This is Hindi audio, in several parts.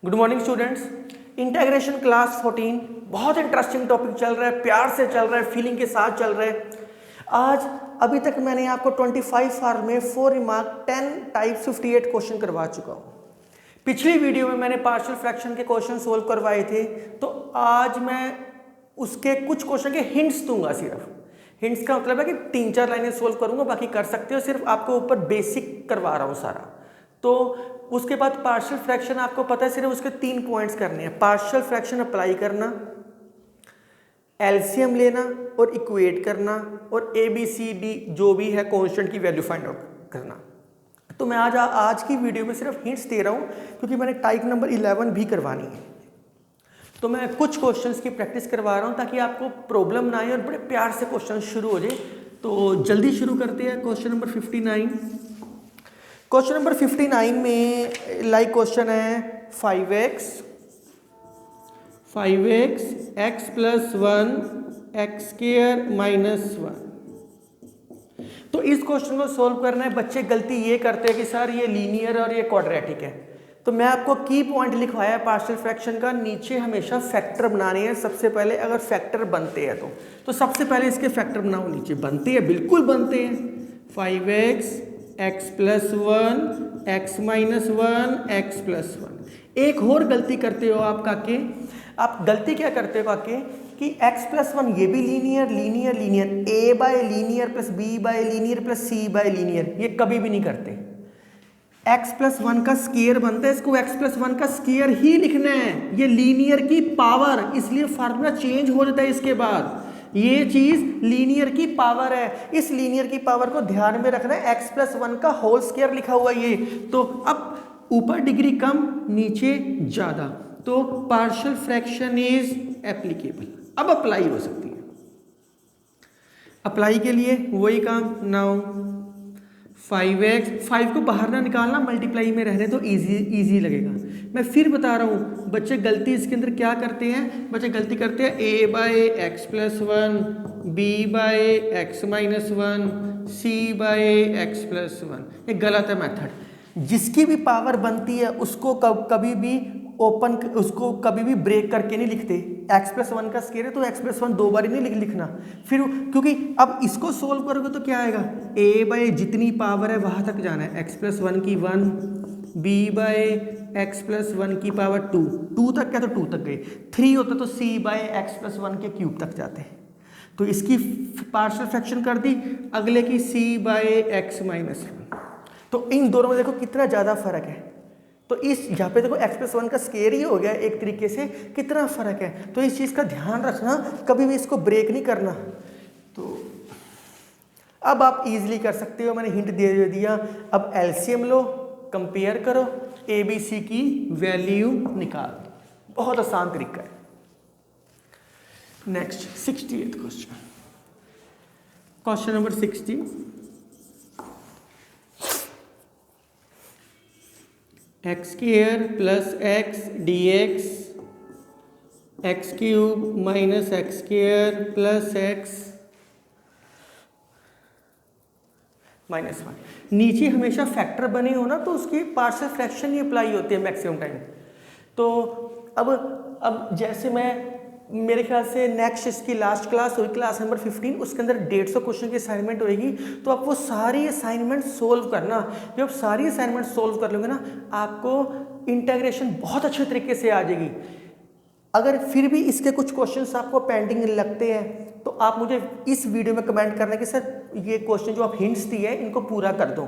Good morning students. Integration class 14 बहुत इंटरेस्टिंग टॉपिक चल रहा है, प्यार से चल रहा है, फीलिंग के साथ चल रहा है। आज अभी तक मैंने आपको 25 आवर में 4 रिमार्क 10 टाइप 58 क्वेश्चन करवा चुका हूँ। पिछली वीडियो में मैंने पार्शियल फ्रैक्शन के क्वेश्चन सोल्व करवाए थे, तो आज मैं उसके कुछ क्वेश्चन के हिंट्स दूंगा। सिर्फ हिंट्स का मतलब है कि 3-4 लाइनें सोल्व करूंगा, बाकी कर सकते हो। सिर्फ आपको ऊपर बेसिक करवा रहा हूँ सारा। तो उसके बाद पार्शियल फ्रैक्शन आपको पता है, सिर्फ उसके 3 पॉइंट्स करने हैं। पार्शियल फ्रैक्शन अप्लाई करना, एलसीएम लेना और इक्वेट करना, और ABCD जो भी है कांस्टेंट की वैल्यू फाइंड आउट करना। तो मैं आज की वीडियो में सिर्फ हिंट्स दे रहा हूँ, क्योंकि मैंने टाइप नंबर 11 भी करवानी है। तो मैं कुछ क्वेश्चंस की प्रैक्टिस करवा रहा हूँ ताकि आपको प्रॉब्लम ना आए और बड़े प्यार से क्वेश्चन शुरू हो जाए। तो जल्दी शुरू करते हैं। Question number 59। क्वेश्चन नंबर 59 में लाइक क्वेश्चन है 5x x plus 1 x square minus 1। तो इस क्वेश्चन को सोल्व करना है। बच्चे गलती ये करते हैं कि सर ये लीनियर और ये क्वाड्रेटिक है। तो मैं आपको की पॉइंट लिखवाया है पार्शियल फ्रैक्शन का, नीचे हमेशा फैक्टर बनाने हैं। सबसे पहले अगर फैक्टर बनते हैं तो सबसे पहले इसके फैक्टर बनाओ। नीचे बनते हैं, बिल्कुल बनते हैं। 5x x plus 1 x minus 1 x plus 1। एक और गलती करते हो आप काके, आप गलती क्या करते हो काके कि x प्लस 1 ये भी linear linear linear, a bye linear plus b bye linear plus c bye linear, ये कभी भी नहीं करते। x प्लस 1 का स्क्वायर बनता है, इसको x प्लस 1 का स्क्वायर ही लिखना है। ये लीनियर की पावर, इसलिए फार्मूला चेंज हो जाता है इसके बाद। ये चीज लीनियर की पावर है, इस लीनियर की पावर को ध्यान में रखना है। x प्लस 1 का होल स्क्वायर लिखा हुआ ये। तो अब ऊपर डिग्री कम नीचे ज्यादा, तो पार्शियल फ्रैक्शन इज एप्लीकेबल। अब अप्लाई हो सकती है। अप्लाई के लिए वही काम। नाउ 5x, 5 को बाहर ना निकालना, मल्टीप्लाई में रहने तो इजी लगेगा। मैं फिर बता रहा हूँ, बच्चे गलती इसके अंदर क्या करते हैं, बच्चे गलती करते हैं a by X plus 1, b by X minus 1, c by X plus 1। ये गलत है मेथड। जिसकी भी पावर बनती है उसको कभी भी ओपन, उसको कभी भी ब्रेक करके नहीं लिखते। x प्लस 1 का स्क्वायर है तो x प्लस 1 दो बार ही नहीं लिखना फिर, क्योंकि अब इसको सोल्व करोगे तो क्या आएगा, a बाय जितनी पावर है वहां तक जाना है। x प्लस 1 की 1, b बाय x प्लस 1 की पावर 2 तक क्या, तो 2 तक गए। 3 होता तो c बाय x प्लस 1 के क्यूब तक जाते हैं। तो इसकी पार्शियल फ्रैक्शन कर दी, अगले की c बाय x माइनस 1। तो इन दोनों में देखो कितना ज़्यादा फर्क है। तो इस यहाँ पे देखो x प्लस 1 का स्क्वायर ही हो गया एक तरीके से, कितना फर्क है। तो इस चीज़ का ध्यान रखना, कभी भी इसको ब्रेक नहीं करना। तो अब आप इजीली कर सकते हो, मैंने हिंट दे दिया। अब एलसीएम लो, कंपेयर करो, ABC की वैल्यू निकाल। बहुत आसान तरीका है। Next 68th question, question number 60। X square plus x D x cube minus x square plus x minus 1। नीचे हमेशा फैक्टर बने हो ना, तो उसकी पार्शियल फ्रैक्शन ही अप्लाई होती है मैक्सिमम टाइम। तो अब जैसे मैं, मेरे ख्याल से नेक्स्ट इसकी लास्ट क्लास हुई, क्लास नंबर 15, उसके अंदर 150 क्वेश्चन की असाइनमेंट होगी। तो आप वो सारी असाइनमेंट सोल्व करना। जब आप सारी असाइनमेंट सोल्व कर लोगे ना, आपको इंटीग्रेशन बहुत अच्छे तरीके से आ जाएगी। अगर फिर भी इसके कुछ क्वेश्चंस आपको पेंडिंग लगते हैं तो आप मुझे इस वीडियो में कमेंट करना कि सर ये क्वेश्चन जो आप हिंट्स दिए हैं इनको पूरा कर दो।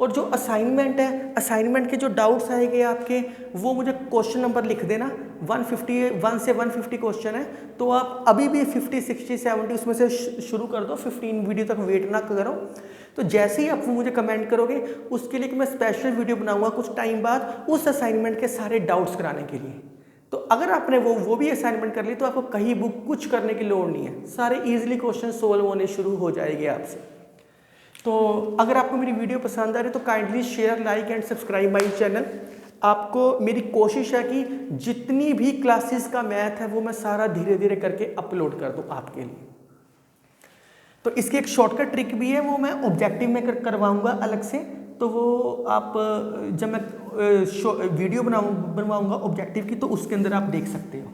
और जो असाइनमेंट है, असाइनमेंट के जो डाउट्स आएंगे आपके, वो मुझे क्वेश्चन नंबर लिख देना। 151 से 150 क्वेश्चन है, तो आप अभी भी 50, 60, 70 उसमें से शुरू कर दो। 15 वीडियो तक वेट ना करो। तो जैसे ही आप मुझे कमेंट करोगे, उसके लिए मैं स्पेशल वीडियो बनाऊंगा कुछ टाइम बाद उस असाइनमेंट के सारे डाउट्स कराने के लिए। तो अगर आपने वो भी असाइनमेंट कर ली तो आपको कहीं बुक कुछ करने की लोड़ नहीं है, सारे इजीली क्वेश्चन सोल्व होने शुरू हो जाएंगे आपसे। तो अगर आपको मेरी वीडियो पसंद आ रही है तो kindly share, like and subscribe my channel. आपको मेरी कोशिश है कि जितनी भी क्लासेस का मैथ है वो मैं सारा धीरे धीरे करके अपलोड कर दूं आपके लिए। तो इसकी एक शॉर्टकट ट्रिक भी है, वो मैं ऑब्जेक्टिव में करवाऊंगा अलग से। तो वो आप जब मैं वीडियो बनवाऊंगा ऑब्जेक्टिव की, तो उसके अंदर आप देख सकते हो।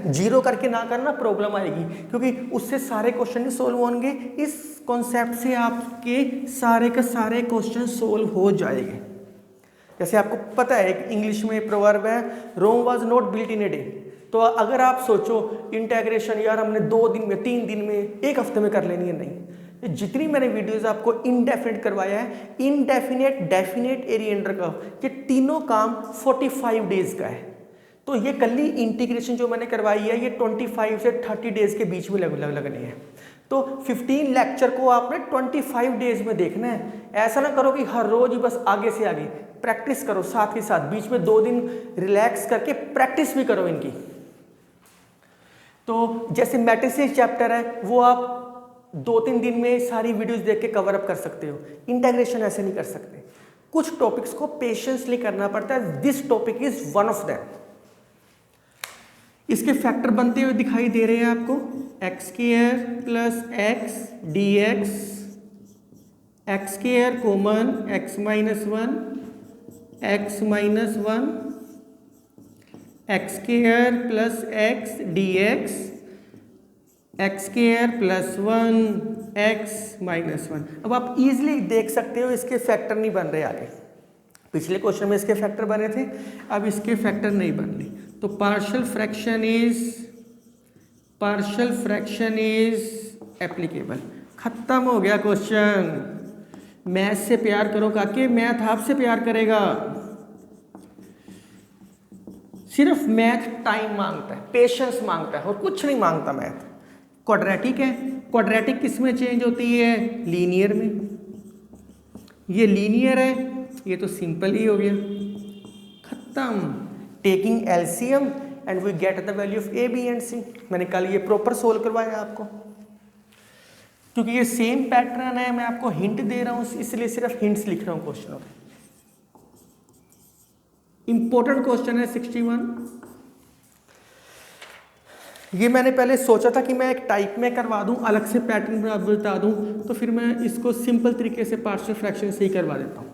जीरो करके ना करना, प्रॉब्लम आएगी, क्योंकि उससे सारे क्वेश्चन नहीं सोल्व होंगे। इस कॉन्सेप्ट से आपके सारे के सारे क्वेश्चन सोल्व हो जाएंगे। जैसे आपको पता है एक इंग्लिश में प्रोवर्ब है, Rome was not built in a day. तो अगर आप सोचो इंटीग्रेशन यार हमने 2 दिन में, 3 दिन में, 1 हफ्ते में कर लेनी है, नहीं। ये जितनी मैंने वीडियोस आपको इनडेफिनेट करवाया है, इनडेफिनेट, डेफिनेट, एरिएंडर का, ये तीनों काम 45 डेज का है। तो ये कल ही इंटीग्रेशन जो मैंने करवाई है, ये 25 से 30 डेज के बीच में लगनी है। तो 15 लेक्चर को आपने 25 डेज में देखना है। ऐसा ना करो कि हर रोज ही बस आगे से आगे, प्रैक्टिस करो साथ ही साथ, बीच में 2 दिन रिलैक्स करके प्रैक्टिस भी करो इनकी। तो जैसे मैट्रिसेस चैप्टर है, वो आप 2-3 दिन में सारी वीडियोस देख के कवर अप कर सकते हो। इंटीग्रेशन ऐसे नहीं कर सकते, कुछ टॉपिक्स को पेशेंसली करना पड़ता है। This topic is one of them. इसके फैक्टर बनते हुए दिखाई दे रहे हैं आपको, x square plus x D x, x square common, x minus 1, X minus 1, x square plus x D x, x square plus 1, X minus 1। अब आप इजीली देख सकते हो इसके फैक्टर नहीं बन रहे आगे। पिछले क्वेश्चन में इसके फैक्टर बने थे, अब इसके फैक्टर नहीं बन रहे। तो पार्शियल फ्रैक्शन इज एप्लीकेबल। खत्म हो गया क्वेश्चन। मैथ से प्यार करो काके, मैथ आपसे प्यार करेगा। सिर्फ मैथ टाइम मांगता है, पेशेंस मांगता है, और कुछ नहीं मांगता मैथ। क्वाड्रेटिक है, क्वाड्रेटिक किस में चेंज होती है? लीनियर में। ये लीनियर है, ये तो सिंपल ही हो गया, खत्म। Taking LCM and we get the value of A B and C. मैंने कल ये प्रॉपर सोल्व करवाया आपको, क्योंकि ये सेम पैटर्न है। मैं आपको हिंट दे रहा हूं, इसलिए सिर्फ हिंट्स लिख रहा हूं क्वेश्चनों के। इंपॉर्टेंट क्वेश्चन है 61। ये मैंने पहले सोचा था कि मैं एक टाइप में करवा दूं, अलग से पैटर्न बता दूं, तो फिर मैं इसको सिंपल तरीके से पार्शियल फ्रैक्शन से ही करवा देता हूं।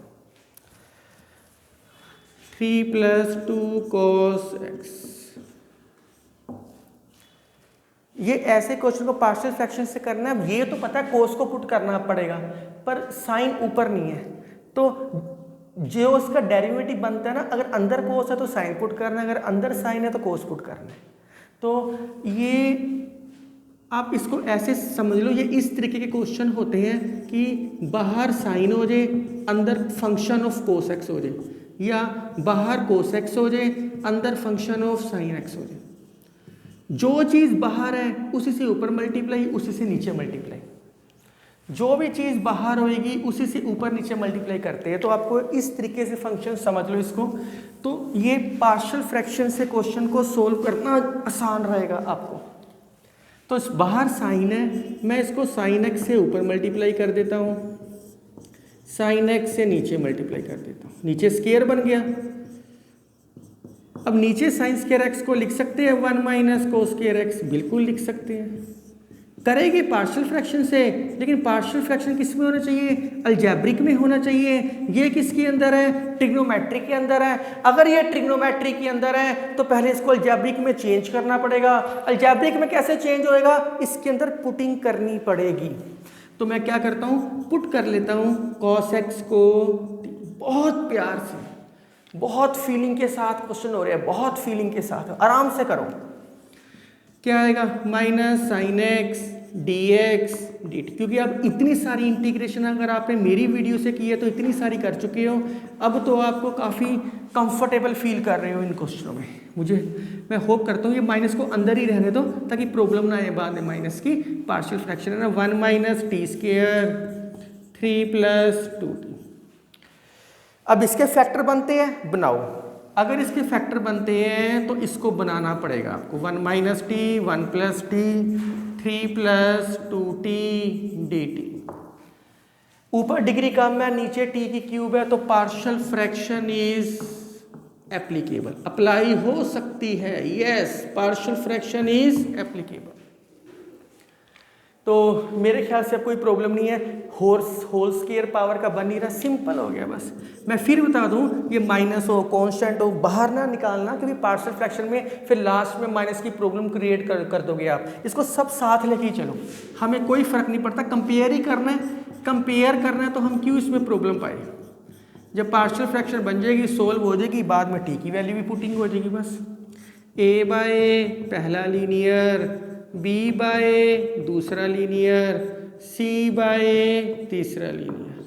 3 + 2 cos x। ये ऐसे क्वेश्चन को पार्शियल फ्रैक्शन से करना है। ये तो पता है कोस को पुट करना पड़ेगा, पर साइन ऊपर नहीं है। तो जो उसका डेरिवेटिव बनता है ना, अगर अंदर कोस है तो साइन पुट करना है, अगर अंदर साइन है तो कोस पुट करना है। तो ये आप इसको ऐसे समझ लो, ये इस तरीके के क्वेश्चन होते हैं कि बाहर साइन हो जाए, अंदर फंक्शन ऑफ कोस एक्स हो जाए, या बाहर कोस एक्स हो जाए, अंदर फंक्शन ऑफ साइन एक्स हो जाए। जो चीज़ बाहर है उसी से ऊपर मल्टीप्लाई, उसी से नीचे मल्टीप्लाई। जो भी चीज़ बाहर होएगी उसी से ऊपर नीचे मल्टीप्लाई करते हैं। तो आपको इस तरीके से फंक्शन समझ लो इसको। तो ये पार्शियल फ्रैक्शन से क्वेश्चन को सोल्व करना आसान रहेगा आपको। तो इस बाहर साइन है, मैं इसको साइन एक्स से ऊपर मल्टीप्लाई कर देता हूँ, साइन एक्स से नीचे मल्टीप्लाई कर देता हूँ, नीचे स्क्वायर बन गया। अब नीचे साइन स्क्वायर एक्स को लिख सकते हैं 1 - cos स्क्वायर एक्स, बिल्कुल लिख सकते हैं। करेंगे पार्शियल फ्रैक्शन से, लेकिन पार्शियल फ्रैक्शन किस में होना चाहिए? अलजेब्रिक में होना चाहिए। ये किसके अंदर है? ट्रिग्नोमेट्री के अंदर है। अगर ये ट्रिग्नोमेट्री के अंदर है तो पहले इसको अलजेब्रिक में चेंज करना पड़ेगा। अलजेब्रिक में कैसे चेंज होएगा? इसके अंदर पुटिंग करनी पड़ेगी। तो मैं क्या करता हूँ, पुट कर लेता हूँ cos x को। बहुत प्यार से, बहुत फीलिंग के साथ क्वेश्चन हो रहे हैं, बहुत फीलिंग के साथ, आराम से करो। क्या आएगा? -sin x dx dt। क्योंकि अब इतनी सारी इंटीग्रेशन अगर आपने मेरी वीडियो से की है तो इतनी सारी कर चुके हो, अब तो आपको काफ़ी कंफर्टेबल फील कर रहे हो इन क्वेश्चनों में। मैं होप करता हूँ ये माइनस को अंदर ही रहने दो ताकि प्रॉब्लम ना आए बाद में माइनस की। पार्शियल फ्रैक्शन है ना, 1 - t², 3 + 2t। अब इसके फैक्टर बनते हैं, बनाओ। अगर इसके फैक्टर बनते हैं तो इसको बनाना पड़ेगा आपको। 1 - t, 1 + t, 3 + 2t dt। ऊपर डिग्री कम है, नीचे t की क्यूब है, तो partial fraction is applicable, apply हो सकती है। Yes, partial fraction is applicable. तो मेरे ख्याल से अब कोई प्रॉब्लम नहीं है। होल स्क्वायर पावर का बन नहीं रहा, सिंपल हो गया बस। मैं फिर बता दूं, ये माइनस हो कांस्टेंट हो बाहर ना निकालना, क्योंकि पार्शियल फ्रैक्शन में फिर लास्ट में माइनस की प्रॉब्लम क्रिएट कर दोगे आप। इसको सब साथ लेके ही चलो, हमें कोई फर्क नहीं पड़ता, कंपेयर ही करना है। कंपेयर करना है तो हम क्यों इसमें प्रॉब्लम पाए। जब पार्शियल फ्रैक्शन बन जाएगी, सोल्व हो जाएगी, बाद में टी की वैल्यू भी पुटिंग हो जाएगी बस। ए बाय पहला लीनियर, बी बाय दूसरा लीनियर, सी बाय तीसरा लीनियर।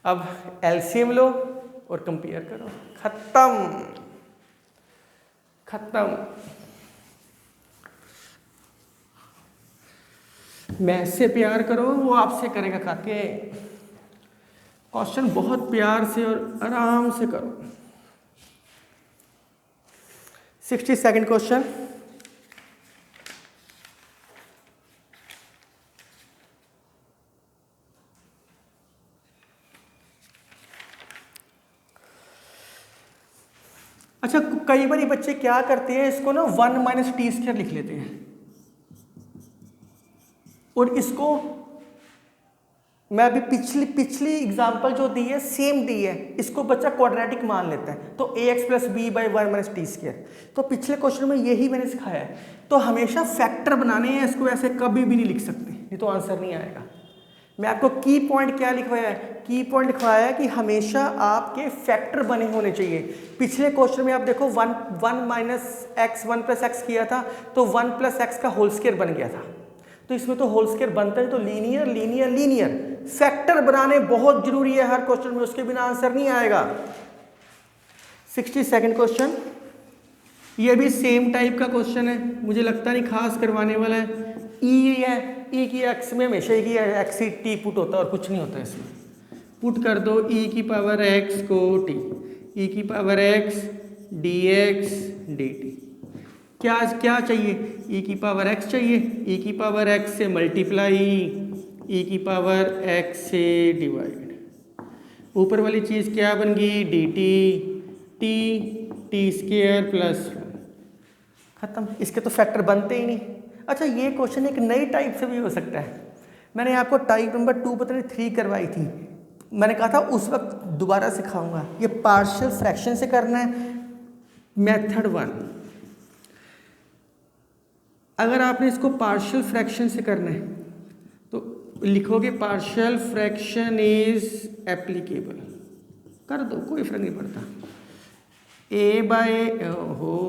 अब एलसीएम लो और कंपेयर करो, खत्म खत्म। मैथ से प्यार करो, वो आपसे करेगा काके। क्वेश्चन बहुत प्यार से और आराम से करो। 62nd question. अच्छा, कई बार बच्चे क्या करते हैं, इसको ना 1 माइनस टी स्क्वायर लिख लेते हैं, और इसको मैं अभी पिछली एग्जांपल जो दी है सेम दी है, इसको बच्चा क्वाड्रेटिक मान लेता है, तो ax plus B by 1 minus T square. तो पिछले क्वेश्चन में यही मैंने सिखाया है। तो हमेशा फैक्टर बनाने हैं, इसको ऐसे कभी भी नहीं लिख सकते, नहीं तो आंसर नहीं आएगा। मैं आपको की पॉइंट क्या लिखवाया है, की पॉइंट लिखवाया है कि हमेशा आपके फैक्टर बने होने चाहिए। पिछले क्वेश्चन में आप देखो 1 माइनस एक्स 1 प्लस एक्स किया था, तो 1 प्लस एक्स का होल स्क्वायर बन गया था। तो इसमें तो होल स्क्वायर बनता है, तो लीनियर लीनियर लीनियर फैक्टर बनाने बहुत जरूरी है हर क्वेश्चन में, उसके बिना आंसर नहीं आएगा। 62nd क्वेश्चन, ये भी सेम टाइप का क्वेश्चन है, मुझे लगता नहीं खास करवाने वाला है। ई है, ई की एक्स में हमेशा ई की एक्स ही टी पुट होता है और कुछ नहीं होता इसमें। पुट कर दो ई की पावर एक्स को टी, ई की power x D x D T. क्या क्या चाहिए, ई की पावर एक्स चाहिए, ई की पावर एक्स से मल्टीप्लाई, ई की पावर एक्स से डिवाइड। ऊपर वाली चीज़ क्या बन गई, डी टी स्क्वायर प्लस, खत्म। इसके तो फैक्टर बनते ही नहीं। अच्छा, ये क्वेश्चन एक नई टाइप से भी हो सकता है। मैंने आपको टाइप नंबर 2 पता नहीं 3 करवाई थी, मैंने कहा था उस वक्त दोबारा सिखाऊंगा। ये पार्शियल फ्रैक्शन से करना है, मेथड 1। अगर आपने इसको पार्शियल फ्रैक्शन से करना है तो लिखोगे पार्शियल फ्रैक्शन इज एप्लीकेबल, कर दो, कोई फर्क नहीं पड़ता। ए बाय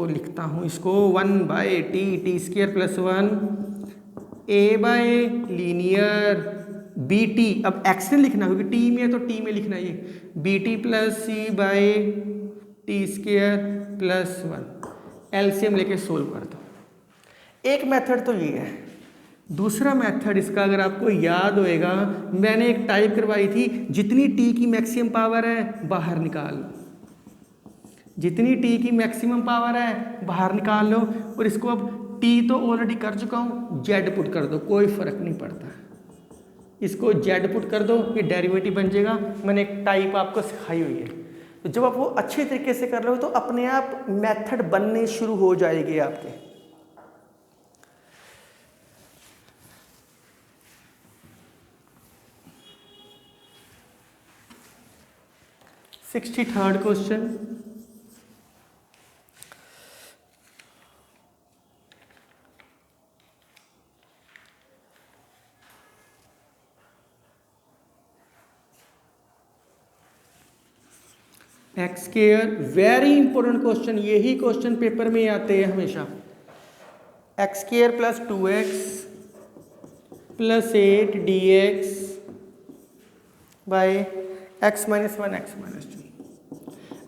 लिखता हूँ इसको 1 by T square plus 1, A by linear B T, अब एक्स ने लिखना क्योंकि टी में है तो टी में लिखना, ये B T plus C by T square plus 1। LCM लेके सोल्व कर दो। एक मेथड तो ये है। दूसरा मेथड इसका अगर आपको याद होएगा, मैंने एक टाइप करवाई थी, जितनी टी की मैक्सिमम पावर है बाहर निकाल लो, जितनी टी की मैक्सिमम पावर है बाहर निकाल लो। और इसको अब टी तो ऑलरेडी कर चुका हूँ, जेड पुट कर दो, कोई फर्क नहीं पड़ता। इसको जेड पुट कर दो, ये डेरिवेटिव बन जाएगा। मैंने एक टाइप आपको सिखाई हुई है, तो जब आप वो अच्छे तरीके से कर लो तो अपने आप मेथड बनने शुरू हो जाएंगे आपके। Sixty third question, X square, very important question, यही क्वेश्चन पेपर में आते हैं हमेशा। X square plus 2x plus 8 dx by X minus 1 X minus 2।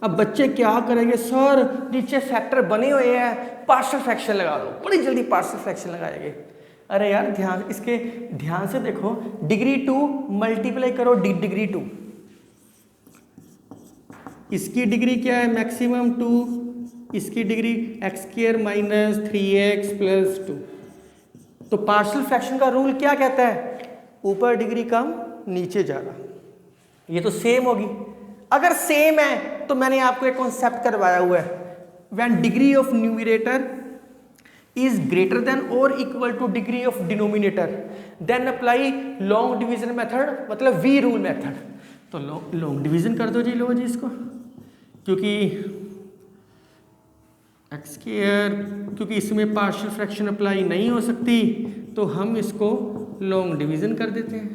अब बच्चे क्या करेंगे, सर नीचे फैक्टर बने हुए हैं, पार्शियल फ्रैक्शन लगा दो, बड़ी जल्दी पार्शियल फ्रैक्शन लगाएंगे। अरे यार ध्यान से देखो, डिग्री 2 मल्टीप्लाई करो डिग्री 2, इसकी डिग्री क्या है मैक्सिमम 2, इसकी degree x square minus 3x plus 2। तो पार्शियल फ्रैक्शन का रूल क्या कहता है, ऊपर डिग्री कम नीचे ज़्यादा। ये तो सेम होगी। अगर सेम है तो मैंने आपको एक कॉन्सेप्ट करवाया हुआ है, when degree of numerator is greater than or equal to degree of denominator, then apply long division method, मतलब V rule method। तो long division कर दो जी, लो जी इसको, क्योंकि x स्क्वायर, क्योंकि इसमें पार्शियल फ्रैक्शन अप्लाई नहीं हो सकती तो हम इसको लॉन्ग डिवीजन कर देते हैं।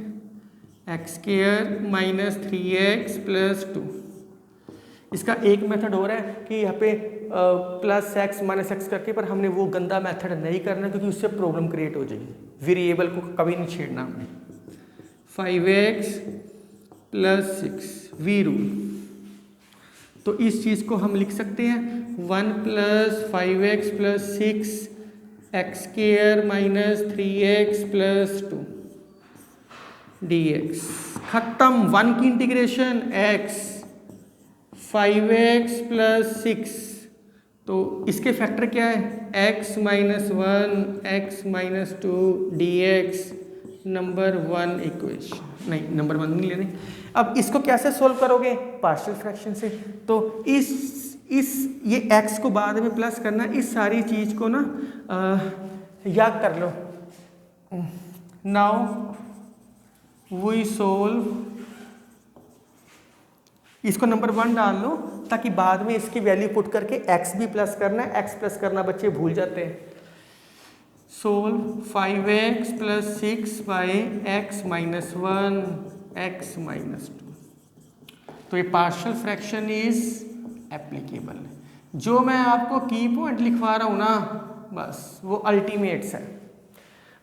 x square minus 3x plus 2। इसका एक मेथड हो रहा है कि यहाँ पे प्लस एक्स माइनस एक्स करके, पर हमने वो गंदा मेथड नहीं करना क्योंकि उससे प्रॉब्लम क्रिएट हो जाएगी। वेरिएबल को कभी नहीं छेड़ना हमने। 5x plus 6 we rule. तो इस चीज़ को हम लिख सकते हैं 1 plus 5x plus 6 x square minus 3x plus 2 dx। खत्म। 1 की इंटीग्रेशन x 5x प्लस 6, तो इसके फैक्टर क्या है x minus 1 x minus 2 dx। Number 1 equation, नहीं नंबर 1 नहीं लेने। अब इसको कैसे सोल्व करोगे? पार्शियल फ्रैक्शन से। तो इस ये x को बाद में प्लस करना, इस सारी चीज़ को ना याद कर लो। नाउ वी सोल्व, इसको नंबर 1 डाल लो ताकि बाद में इसकी वैल्यू पुट करके x भी प्लस करना है। x प्लस करना बच्चे भूल जाते हैं। Solve 5x plus 6 by x minus 1 x minus 2। तो ये पार्शियल फ्रैक्शन इज एप्लीकेबल। जो मैं आपको की पॉइंट लिखवा रहा हूँ ना, बस वो अल्टीमेट्स है।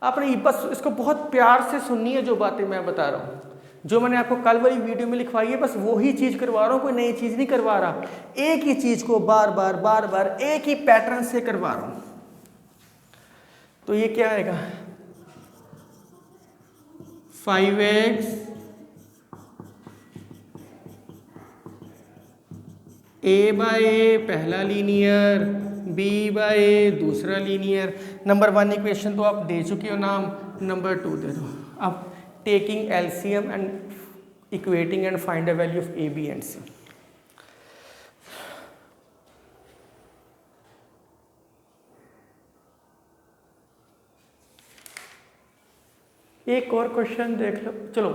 आपने बस इसको बहुत प्यार से सुननी है जो बातें मैं बता रहा हूँ। जो मैंने आपको कल वाली वीडियो में लिखवाई है, बस वही चीज़ करवा रहा हूँ, कोई नई चीज़ नहीं करवा रहा। एक ही चीज़ को बार बार एक ही पैटर्न से करवा रहा हूँ। तो ये क्या आएगा 5x a बाय ए पहला लीनियर, b बाय ए दूसरा लीनियर। नंबर 1 इक्वेशन तो आप दे चुके हो नाम, नंबर 2 दे दो। अब taking LCM and equating and find the value of A B and C. एक और क्वेश्चन देख लो। चलो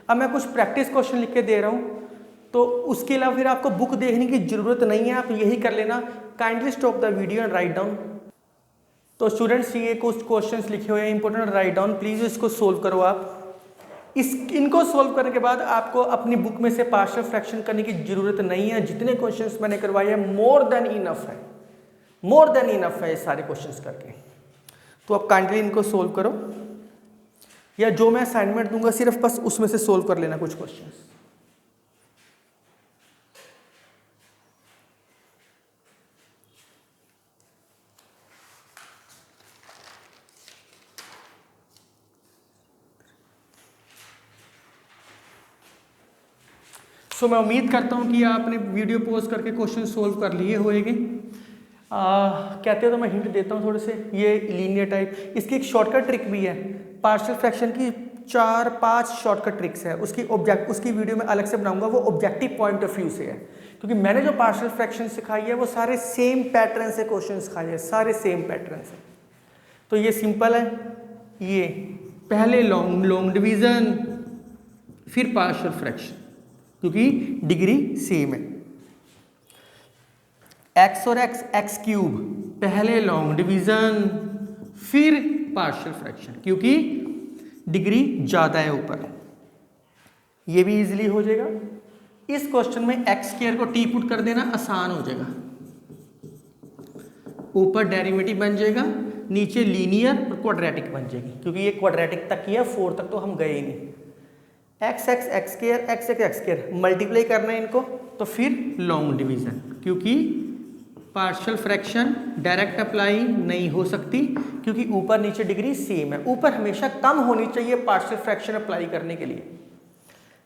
अब मैं कुछ प्रैक्टिस क्वेश्चन लिख के दे रहा हूँ, तो उसके अलावा फिर आपको बुक देखने की जरूरत नहीं है, आप यही कर लेना। Kindly stop the video and write down. तो स्टूडेंट्स ये कुछ क्वेश्चंस लिखे हुए हैं इंपॉर्टेंट, राइट डाउन प्लीज। इसको सोल्व करो आप। इनको सोल्व करने के बाद आपको अपनी बुक में से पार्शियल फ्रैक्शन करने की जरूरत नहीं है। जितने क्वेश्चंस मैंने करवाए हैं मोर देन इनफ है, मोर देन इनफ है ये सारे क्वेश्चंस करके। तो आप काइंडली इनको सोल्व करो, या जो मैं असाइनमेंट दूंगा सिर्फ बस उसमें से सोल्व कर लेना कुछ क्वेश्चंस। सो मैं उम्मीद करता हूँ कि आपने वीडियो पॉज करके क्वेश्चन सोल्व कर लिए होंगे। कहते हो तो मैं हिंट देता हूँ थोड़े से। ये लीनियर टाइप, इसकी एक शॉर्टकट ट्रिक भी है। पार्शियल फ्रैक्शन की 4-5 शॉर्टकट ट्रिक्स है। उसकी वीडियो में अलग से बनाऊंगा, वो ऑब्जेक्टिव पॉइंट ऑफ व्यू से है, क्योंकि मैंने जो पार्शियल फ्रैक्शन सिखाई है वो सारे सेम पैटर्न से क्वेश्चन सिखाए हैं, सारे सेम पैटर्न से। तो ये सिंपल है। ये पहले लॉन्ग डिवीजन, फिर पार्शियल फ्रैक्शन, क्योंकि डिग्री सेम है। x और x क्यूब, पहले लॉन्ग डिवीजन फिर पार्शियल फ्रैक्शन, क्योंकि डिग्री ज्यादा है ऊपर। ये भी इजीली हो जाएगा। इस क्वेश्चन में एक्स स्क्वायर को टी पुट कर देना, आसान हो जाएगा। ऊपर डेरिवेटिव बन जाएगा, नीचे लीनियर और क्वाड्रेटिक बन जाएगी, क्योंकि ये क्वाड्रेटिक तक ही है, 4 तक तो हम गए ही नहीं। एक्स स्क्वायर मल्टीप्लाई करना है इनको, तो फिर लॉन्ग डिवीजन, क्योंकि पार्शियल फ्रैक्शन डायरेक्ट अप्लाई नहीं हो सकती, क्योंकि ऊपर नीचे डिग्री सेम है। ऊपर हमेशा कम होनी चाहिए पार्शियल फ्रैक्शन अप्लाई करने के लिए।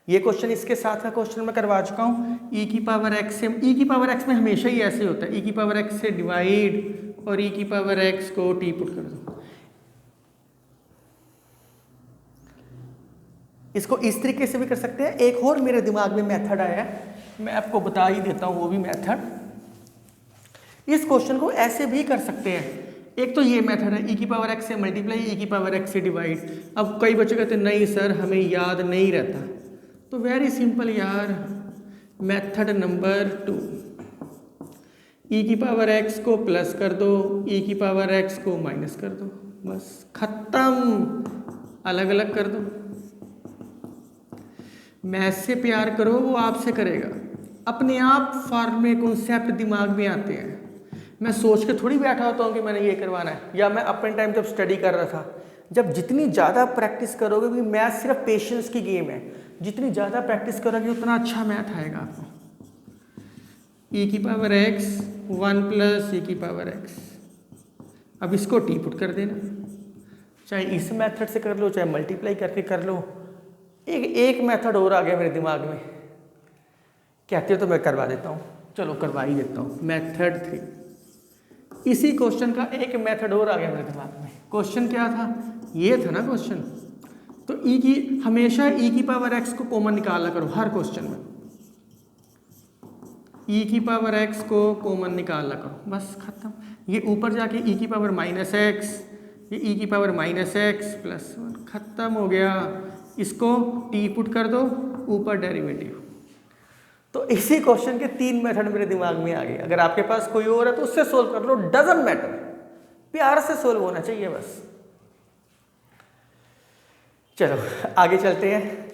ये क्वेश्चन इसके साथ का क्वेश्चन मैं करवा चुका हूँ। e की पावर x से, e की पावर x में हमेशा ही ऐसे होता है, e की पावर x से डिवाइड और e की पावर x को t पुट कर दो। इसको इस तरीके से भी कर सकते हैं। एक और मेरे दिमाग में मेथड आया है, मैं आपको बता ही देता हूँ वो भी मेथड। इस क्वेश्चन को ऐसे भी कर सकते हैं। एक तो ये मेथड है, ई की पावर एक्स से मल्टीप्लाई, ई की पावर एक्स से डिवाइड। अब कई बच्चे कहते हैं नहीं सर हमें याद नहीं रहता, तो वेरी सिंपल यार, मेथड नंबर 2, ई की पावर एक्स को प्लस कर दो, ई की पावर एक्स को माइनस कर दो, बस खत्म, अलग अलग कर दो। मैथ से प्यार करो वो आपसे करेगा, अपने आप फॉर्मूले कॉन्सेप्ट दिमाग में आते हैं। मैं सोच के थोड़ी बैठा होता हूँ कि मैंने ये करवाना है, या मैं अपने टाइम जब स्टडी कर रहा था, जब जितनी ज़्यादा प्रैक्टिस करोगे, क्योंकि मैथ सिर्फ पेशेंस की गेम है, जितनी ज़्यादा प्रैक्टिस करोगे उतना अच्छा मैथ आएगा आपको। ई की पावर एक्स 1 प्लस ई की पावर एक्स, अब इसको टी पुट कर देना, चाहे इस मेथड से कर लो चाहे मल्टीप्लाई करके कर लो। एक मेथड और आ गया मेरे दिमाग में, कहते हो तो मैं करवा देता हूँ, चलो करवा ही देता हूँ। मेथड 3, इसी क्वेश्चन का एक मेथड और आ गया मेरे दिमाग में। क्वेश्चन क्या था, ये था ना क्वेश्चन, तो ई की हमेशा ई की पावर एक्स को कॉमन निकाला करो हर क्वेश्चन में, ई की पावर एक्स को कॉमन निकाला करो, बस खत्म। ये ऊपर जाके ई की पावर माइनस एक्स, ये ई की पावर माइनस एक्स प्लस 1, खत्म हो गया। इसको टी पुट कर दो, ऊपर डेरिवेटिव। तो इसी क्वेश्चन के 3 मेथड मेरे दिमाग में आ गए। अगर आपके पास कोई और है तो उससे सोल्व कर लो, डजंट मैटर, प्यार से सोल्व होना चाहिए बस। चलो आगे चलते हैं।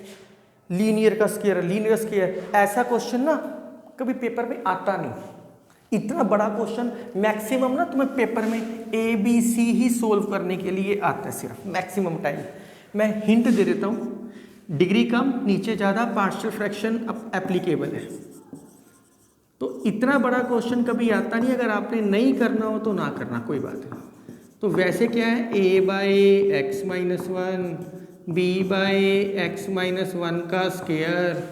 लीनियर का स्क्वायर, लीनियर स्क्वायर, ऐसा क्वेश्चन ना कभी पेपर में आता नहीं। इतना बड़ा क्वेश्चन मैक्सिमम ना तुम्हें पेपर में ABC ही सोल्व करने के लिए आता है, सिर्फ मैक्सिमम टाइम। मैं हिंट दे देता हूँ, डिग्री कम नीचे ज़्यादा, पार्शियल फ्रैक्शन एप्लीकेबल है। तो इतना बड़ा क्वेश्चन कभी आता नहीं, अगर आपने नहीं करना हो तो ना करना, कोई बात नहीं। तो वैसे क्या है, a/x-1 b/x-1 का स्क्वायर,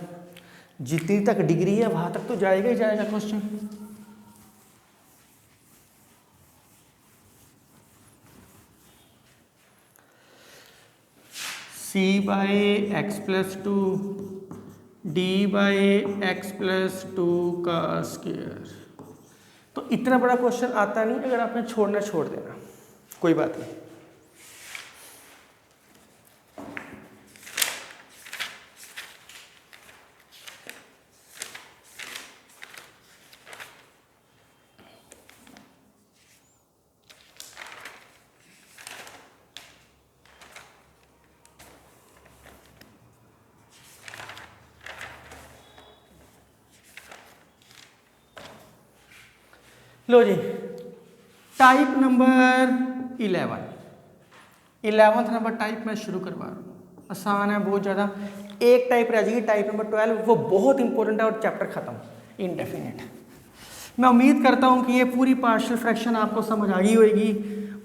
जितनी तक डिग्री है वहां तक तो जाएगा ही जाएगा क्वेश्चन। c/x+2 d/x+2 का स्क्वायर। तो इतना बड़ा क्वेश्चन आता नहीं, अगर आपने छोड़ना छोड़ देना, कोई बात नहीं। लो जी, type number 11th number type मैं शुरू करवा रहा हूँ। आसान है बहुत ज़्यादा, एक टाइप रह जाएगी टाइप नंबर 12, वो बहुत इंपॉर्टेंट है और चैप्टर खत्म, इनडेफिनेट। मैं उम्मीद करता हूँ कि ये पूरी पार्शियल फ्रैक्शन आपको समझ आ गई होगी,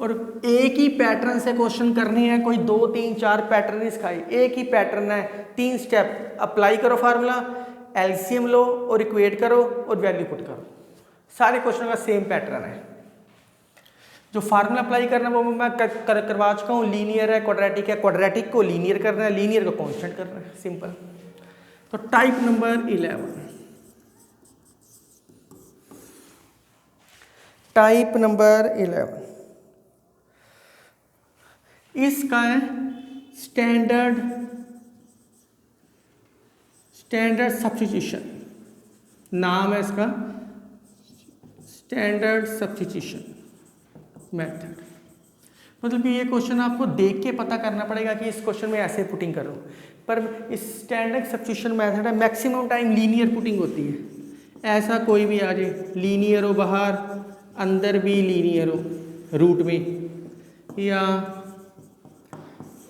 और एक ही पैटर्न से क्वेश्चन करने हैं, कोई 2 3 4 पैटर्न नहीं सिखाए, एक ही पैटर्न है, 3 स्टेप। अप्लाई करो फार्मूला, एलसीएम लो और इक्वेट करो और वैल्यू पुट करो। सारे क्वेश्चन का सेम पैटर्न है। जो फार्मूला अप्लाई करना है वो मैं करवा चुका हूँ, लीनियर है, क्वाड्रेटिक है, क्वाड्रेटिक को लीनियर करना है, लीनियर को कांस्टेंट करना है, सिंपल। तो टाइप नंबर 11, टाइप नंबर 11 इसका है स्टैंडर्ड सब्स्टिट्यूशन, नाम है इसका स्टैंडर्ड सब्स्टिट्यूशन मेथड। मतलब कि ये क्वेश्चन आपको देख के पता करना पड़ेगा कि इस क्वेश्चन में ऐसे पुटिंग करो, पर इस स्टैंडर्ड सब्स्टिट्यूशन मेथड है, मैक्सिमम टाइम लीनियर पुटिंग होती है। ऐसा कोई भी आ जाए, लीनियर हो बाहर, अंदर भी लीनियर हो रूट में, या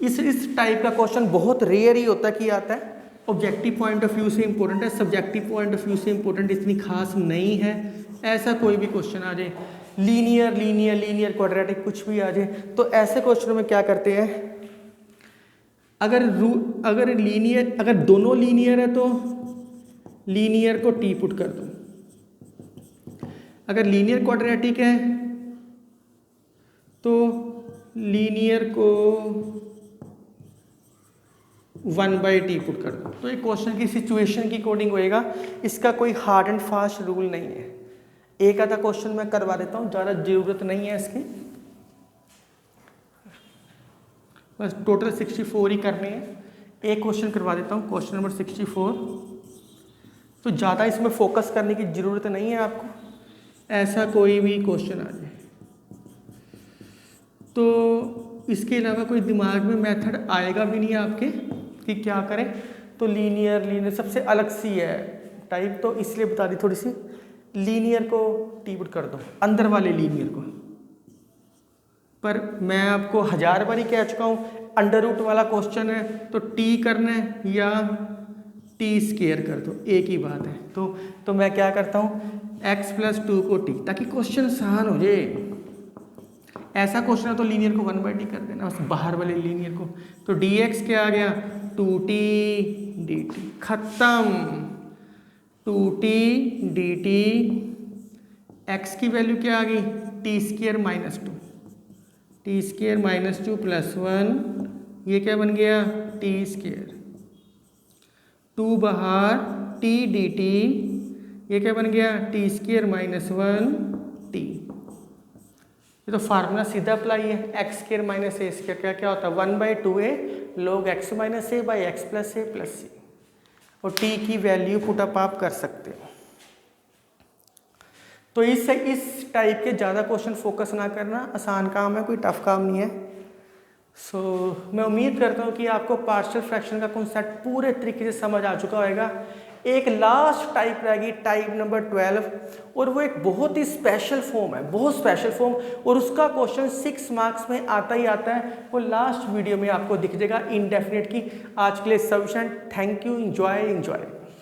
इस टाइप का क्वेश्चन बहुत रेयर ही होता कि आता है। ऑब्जेक्टिव पॉइंट ऑफ व्यू से इंपॉर्टेंट है, सब्जेक्टिव पॉइंट ऑफ व्यू से इंपॉर्टेंट इतनी खास नहीं है। ऐसा कोई भी क्वेश्चन आ जाए, लीनियर क्वाड्रेटिक कुछ भी आ जाए, तो ऐसे क्वेश्चनों में क्या करते हैं, अगर दोनों लीनियर है तो लीनियर को टी पुट कर दो, अगर लीनियर क्वाड्रेटिक है तो लीनियर को 1/t पुट कर दो। तो ये क्वेश्चन की सिचुएशन की अकॉर्डिंग होएगा, इसका कोई हार्ड एंड फास्ट रूल नहीं है। एक आधा क्वेश्चन मैं करवा देता हूँ, ज़्यादा ज़रूरत नहीं है इसकी। बस टोटल 64 ही करने हैं। एक क्वेश्चन करवा देता हूँ, क्वेश्चन नंबर 64। तो ज़्यादा इसमें फोकस करने की ज़रूरत नहीं है आपको, ऐसा कोई भी क्वेश्चन आ जाए तो इसके अलावा कोई दिमाग में मेथड आएगा भी नहीं आपके कि क्या करें। तो लीनियर सबसे अलग सी है टाइप, तो इसलिए बता दी थोड़ी सी। लीनियर को टी पुट कर दो, अंदर वाले लीनियर को। पर मैं आपको 1000 बार ही कह चुका हूँ, अंडर रूट वाला क्वेश्चन है तो टी करना है या टी स्केयर कर दो, एक ही बात है। तो मैं क्या करता हूँ, x+2 को टी, ताकि क्वेश्चन आसान हो जाए। ऐसा क्वेश्चन है तो लीनियर को 1/t कर देना, बस बाहर वाले लीनियर को। तो dx क्या आ गया, 2t dt, खत्म। 2t dt, x की वैल्यू क्या आ गई, t² -2, t² -2 +1, ये क्या बन गया, t²। 2 बाहर, t dt, ये क्या बन गया, t² -1 t। ये तो फार्मूला सीधा अप्लाई है, x² - a² क्या क्या होता है, 1/2a log x - a by x + a + c। और t की वैल्यू पुट अप आप कर सकते हो। तो इस टाइप के ज़्यादा क्वेश्चन फोकस ना करना, आसान काम है, कोई टफ काम नहीं है। मैं उम्मीद करता हूँ कि आपको पार्शियल फ्रैक्शन का कॉन्सेप्ट पूरे तरीके से समझ आ चुका होगा। एक लास्ट टाइप रहेगी, टाइप नंबर 12, और वो एक बहुत ही स्पेशल फॉर्म है, बहुत स्पेशल फॉर्म, और उसका क्वेश्चन 6 मार्क्स में आता ही आता है। वो लास्ट वीडियो में आपको दिख जाएगा, इनडेफिनेट की। आज के लिए सफिशिएंट, थैंक यू, एंजॉय।